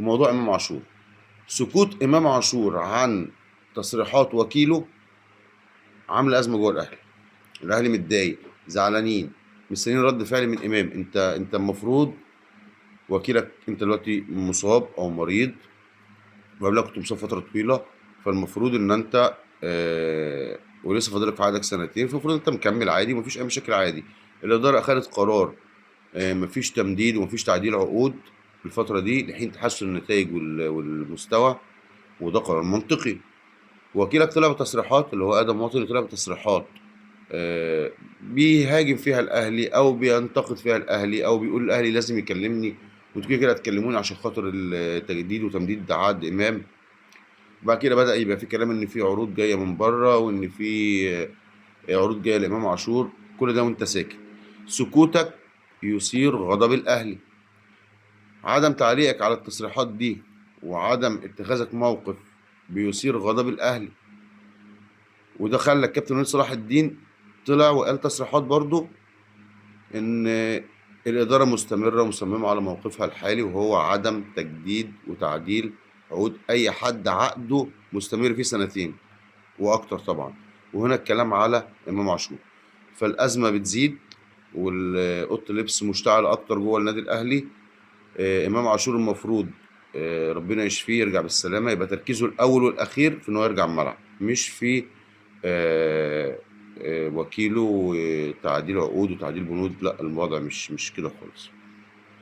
وموضوع امام عاشور. سكوت امام عاشور عن تصريحات وكيله عامل ازمه جوه الاهلي. الاهلي متضايق، زعلانين، مستنيين رد فعل من امام. انت المفروض وكيلك انت دلوقتي مصاب او مريض، وقبلها كنت مصاب فتره طويله، فالمفروض ان انت ولسه فاضلك في عقدك سنتين، فالمفروض انت مكمل عادي ومفيش اي مشاكل عادي. الاداره اخذت قرار مفيش تمديد ومفيش تعديل عقود الفتره دي لحين تحسن النتائج والمستوى، وده قرار منطقي. وكيلك طلع بتصريحات، اللي هو ادم ماطر، طلع بتصريحات بيهاجم فيها الاهلي او بينتقد فيها الاهلي او بيقول الاهلي لازم يكلمني، وانتوا كده كده هتكلموني عشان خاطر التجديد وتمديد عقد امام. بعد كده بدأ يبقى في كلام ان في عروض جايه من بره، وان في عروض جايه لامام عاشور. كل ده وانت ساكت. سكوتك يثير غضب الاهلي. عدم تعليقك على التصريحات دي وعدم اتخاذك موقف بيثير غضب الاهلي. وده خلى الكابتن وليد صلاح الدين طلع وقال تصريحات برضه ان الاداره مستمره ومصممه على موقفها الحالي، وهو عدم تجديد وتعديل عقود اي حد عقده مستمر فيه سنتين واكتر طبعا. وهنا الكلام على امام عاشور. فالازمه بتزيد، واوضه اللبس مشتعله اكتر جوه النادي الاهلي. امام عاشور المفروض ربنا يشفيه يرجع بالسلامه، يبقى تركيزه الاول والاخير في ان هو يرجع الملعب، مش في آه، وكيله وتعديل عقود وتعديل بنود. لا، الوضع مش كده خالص.